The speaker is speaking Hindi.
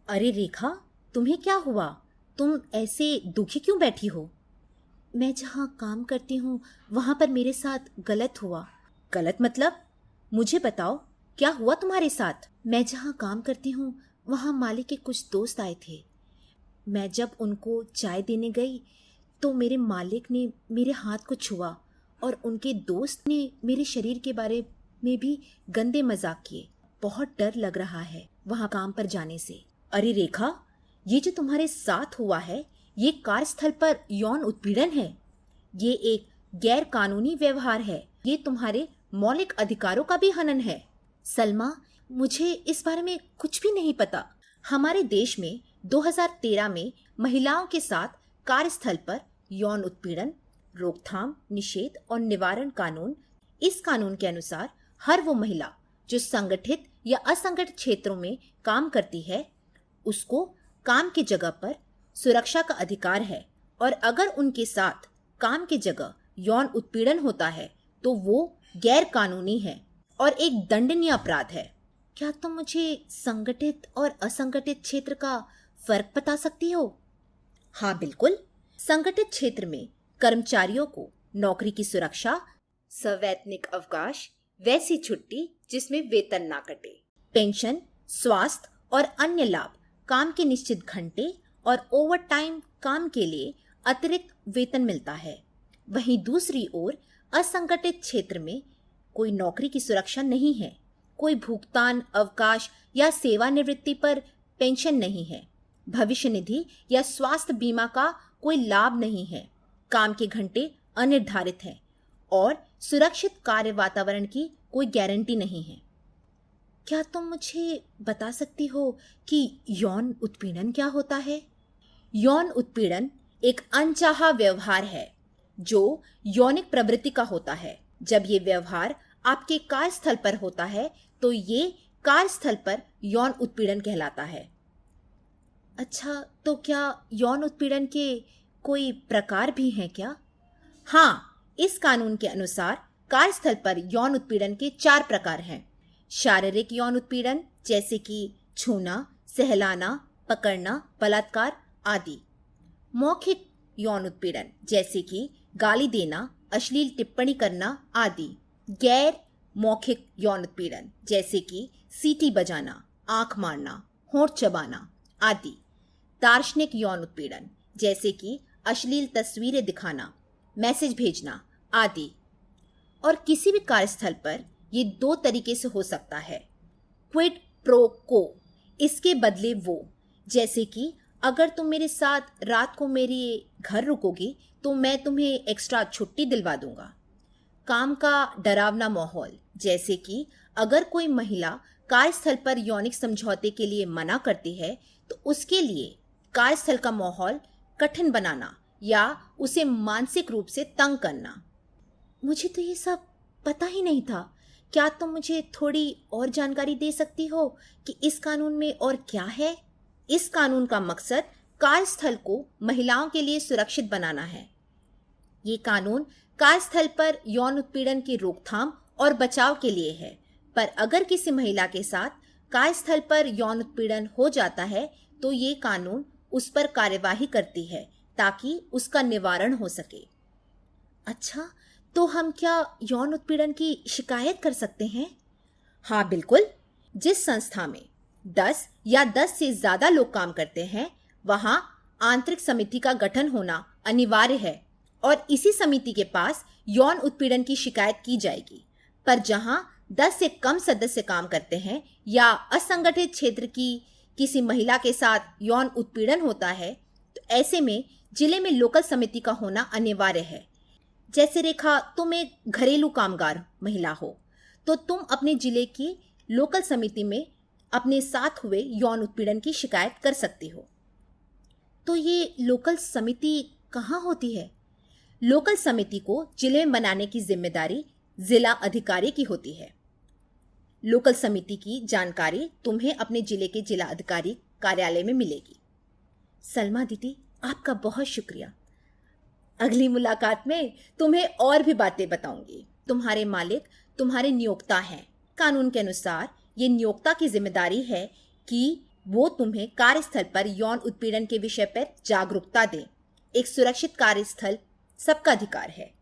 अरे रेखा, तुम्हें क्या हुआ? तुम ऐसे दुखी क्यों बैठी हो? मैं जहाँ काम करती हूँ वहाँ पर मेरे साथ गलत हुआ। गलत मतलब? मुझे बताओ, क्या हुआ तुम्हारे साथ? मैं जहाँ काम करती हूँ वहाँ मालिक के कुछ दोस्त आए थे। मैं जब उनको चाय देने गई तो मेरे मालिक ने मेरे हाथ को छुआ और उनके दोस्त ने मेरे शरीर के बारे में भी गंदे मजाक किए। बहुत डर लग रहा है वहाँ काम पर जाने से। अरे रेखा, ये जो तुम्हारे साथ हुआ है ये कार्यस्थल पर यौन उत्पीड़न है। ये एक गैर कानूनी व्यवहार है। ये तुम्हारे मौलिक अधिकारों का भी हनन है। सलमा, मुझे इस बारे में कुछ भी नहीं पता। हमारे देश में 2013 में महिलाओं के साथ कार्यस्थल पर यौन उत्पीड़न रोकथाम, निषेध और निवारण कानून, इस कानून के अनुसार हर वो महिला जो संगठित या असंगठित क्षेत्रों में काम करती है उसको काम की जगह पर सुरक्षा का अधिकार है, और अगर उनके साथ काम की जगह यौन उत्पीड़न होता है तो वो गैर कानूनी है और एक दंडनीय अपराध है। क्या तुम मुझे संगठित और असंगठित क्षेत्र का फर्क बता सकती हो? हाँ बिल्कुल। संगठित क्षेत्र में कर्मचारियों को नौकरी की सुरक्षा, सवैतनिक अवकाश, वैसी छुट्टी जिसमें वेतन ना कटे, पेंशन, स्वास्थ्य और अन्य लाभ, काम के निश्चित घंटे और ओवर टाइम काम के लिए अतिरिक्त वेतन मिलता है। वहीं दूसरी ओर असंगठित क्षेत्र में कोई नौकरी की सुरक्षा नहीं है, कोई भुगतान, अवकाश या सेवानिवृत्ति पर पेंशन नहीं है, भविष्य निधि या स्वास्थ्य बीमा का कोई लाभ नहीं है, काम के घंटे अनिर्धारित हैं और सुरक्षित कार्य वातावरण की कोई गारंटी नहीं है। क्या तुम मुझे बता सकती हो कि यौन उत्पीड़न क्या होता है? यौन उत्पीड़न एक अनचाहा व्यवहार है जो यौनिक प्रवृत्ति का होता है। जब ये व्यवहार आपके कार्यस्थल पर होता है तो ये कार्यस्थल पर यौन उत्पीड़न कहलाता है। अच्छा, तो क्या यौन उत्पीड़न के कोई प्रकार भी हैं क्या? हाँ, इस कानून के अनुसार कार्यस्थल पर यौन उत्पीड़न के 4 प्रकार हैं। शारीरिक यौन उत्पीड़न जैसे कि छूना, सहलाना, पकड़ना, बलात्कार आदि। मौखिक यौन उत्पीड़न जैसे कि गाली देना, अश्लील टिप्पणी करना आदि। गैर मौखिक यौन उत्पीड़न जैसे कि सीटी बजाना, आंख मारना, होंठ चबाना आदि। दार्शनिक यौन उत्पीड़न जैसे कि अश्लील तस्वीरें दिखाना, मैसेज भेजना आदि। और किसी भी कार्यस्थल पर ये 2 तरीके से हो सकता है। क्विड प्रो को, इसके बदले वो, जैसे कि अगर तुम मेरे साथ रात को मेरे घर रुकोगी तो मैं तुम्हें एक्स्ट्रा छुट्टी दिलवा दूंगा। काम का डरावना माहौल जैसे कि अगर कोई महिला कार्यस्थल पर यौनिक समझौते के लिए मना करती है तो उसके लिए कार्यस्थल का माहौल कठिन बनाना या उसे मानसिक रूप से तंग करना। मुझे तो ये सब पता ही नहीं था। क्या तुम मुझे थोड़ी और जानकारी दे सकती हो कि इस कानून में और क्या है? इस कानून का मकसद कार्यस्थल को महिलाओं के लिए सुरक्षित बनाना है। ये कानून कार्यस्थल पर यौन उत्पीड़न की रोकथाम और बचाव के लिए है, पर अगर किसी महिला के साथ कार्यस्थल पर यौन उत्पीड़न हो जाता है तो ये कानून उस पर कार्यवाही करती है ताकि उसका निवारण हो सके। अच्छा, तो हम क्या यौन उत्पीड़न की शिकायत कर सकते हैं? हाँ बिल्कुल। जिस संस्था में 10 या 10 से ज्यादा लोग काम करते हैं वहां आंतरिक समिति का गठन होना अनिवार्य है और इसी समिति के पास यौन उत्पीड़न की शिकायत की जाएगी। पर जहां 10 से कम सदस्य काम करते हैं या असंगठित क्षेत्र की किसी महिला के साथ यौन उत्पीड़न होता है तो ऐसे में जिले में लोकल समिति का होना अनिवार्य है। जैसे रेखा, तुम एक घरेलू कामगार महिला हो तो तुम अपने जिले की लोकल समिति में अपने साथ हुए यौन उत्पीड़न की शिकायत कर सकती हो। तो ये लोकल समिति कहाँ होती है? लोकल समिति को जिले में बनाने की जिम्मेदारी जिला अधिकारी की होती है। लोकल समिति की जानकारी तुम्हें अपने जिले के जिला अधिकारी कार्यालय में मिलेगी। सलमा दीदी, आपका बहुत शुक्रिया। अगली मुलाकात में तुम्हें और भी बातें बताऊंगी। तुम्हारे मालिक तुम्हारे नियोक्ता हैं। कानून के अनुसार ये नियोक्ता की जिम्मेदारी है कि वो तुम्हें कार्यस्थल पर यौन उत्पीड़न के विषय पर जागरूकता दें। एक सुरक्षित कार्यस्थल सबका अधिकार है।